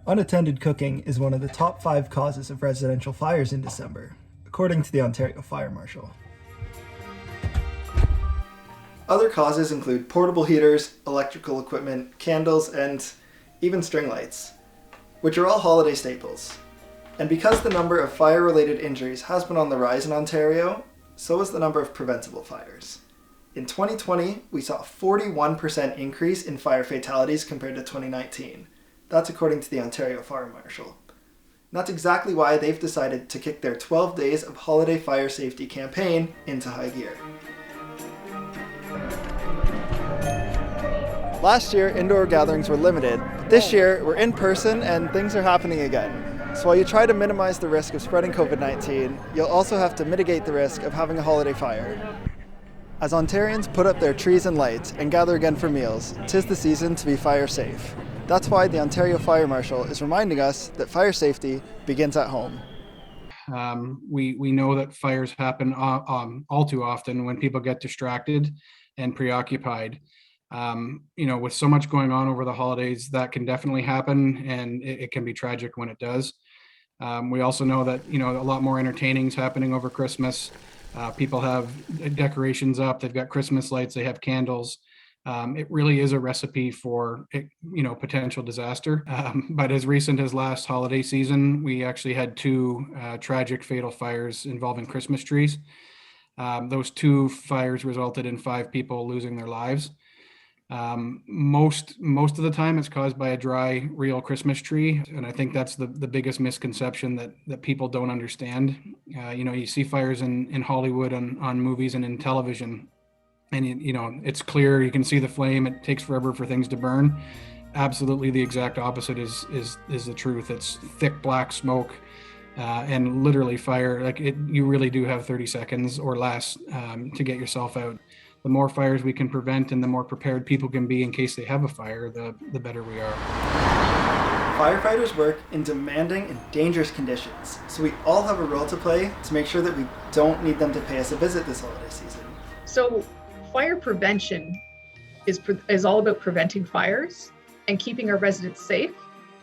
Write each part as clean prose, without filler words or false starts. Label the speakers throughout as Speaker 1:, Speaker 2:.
Speaker 1: Unattended cooking is one of the top 5 causes of residential fires in December, according to the Ontario Fire Marshal. Other causes include portable heaters, electrical equipment, candles, and even string lights, which are all holiday staples. And because the number of fire-related injuries has been on the rise in Ontario, so is the number of preventable fires. In 2020, we saw a 41% increase in fire fatalities compared to 2019. That's according to the Ontario Fire Marshal. And that's exactly why they've decided to kick their 12 Days of Holiday Fire Safety campaign into high gear. Last year, indoor gatherings were limited, but this year we're in person and things are happening again. So while you try to minimize the risk of spreading COVID-19, you'll also have to mitigate the risk of having a holiday fire. As Ontarians put up their trees and lights and gather again for meals, 'tis the season to be fire safe. That's why the Ontario Fire Marshal is reminding us that fire safety begins at home.
Speaker 2: We know that fires happen all too often when people get distracted and preoccupied. With so much going on over the holidays, that can definitely happen, and it can be tragic when it does. We also know that, a lot more entertaining is happening over Christmas. People have decorations up, they've got Christmas lights, they have candles. It really is a recipe for, potential disaster. But as recent as last holiday season, we actually had 2 tragic fatal fires involving Christmas trees. Those 2 fires resulted in 5 people losing their lives. Most of the time it's caused by a dry, real Christmas tree. And I think that's the biggest misconception that people don't understand. You see fires in Hollywood on movies and in television, and it's clear, you can see the flame, it takes forever for things to burn. Absolutely the exact opposite is the truth. It's thick black smoke, and literally fire. You really do have 30 seconds or less to get yourself out. The more fires we can prevent and the more prepared people can be in case they have a fire, the better we are.
Speaker 1: Firefighters work in demanding and dangerous conditions, so we all have a role to play to make sure that we don't need them to pay us a visit this holiday season.
Speaker 3: So fire prevention is all about preventing fires and keeping our residents safe,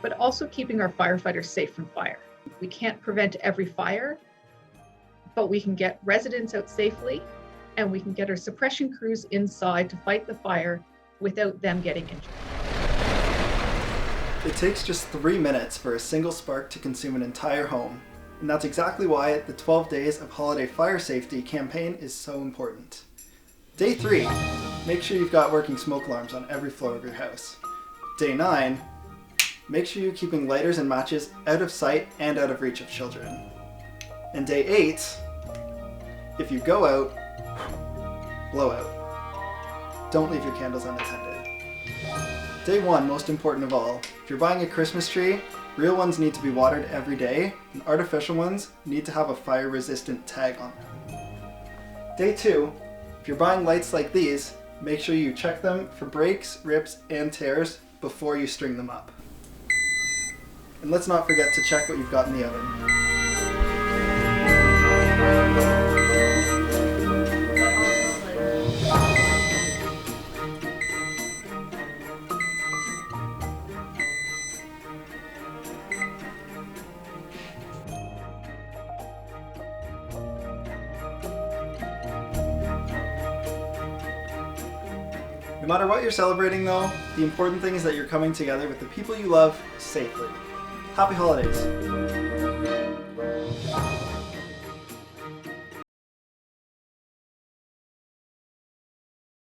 Speaker 3: but also keeping our firefighters safe from fire. We can't prevent every fire, but we can get residents out safely, and we can get our suppression crews inside to fight the fire without them getting injured.
Speaker 1: It takes just 3 minutes for a single spark to consume an entire home, and that's exactly why the 12 Days of Holiday Fire Safety campaign is so important. Day 3, make sure you've got working smoke alarms on every floor of your house. Day 9, make sure you're keeping lighters and matches out of sight and out of reach of children. And day 8, if you go out, blow out. Don't leave your candles unattended. Day 1, most important of all, if you're buying a Christmas tree, real ones need to be watered every day, and artificial ones need to have a fire-resistant tag on them. Day 2, if you're buying lights like these, make sure you check them for breaks, rips, and tears before you string them up. And let's not forget to check what you've got in the oven. No matter what you're celebrating though, the important thing is that you're coming together with the people you love safely. Happy holidays!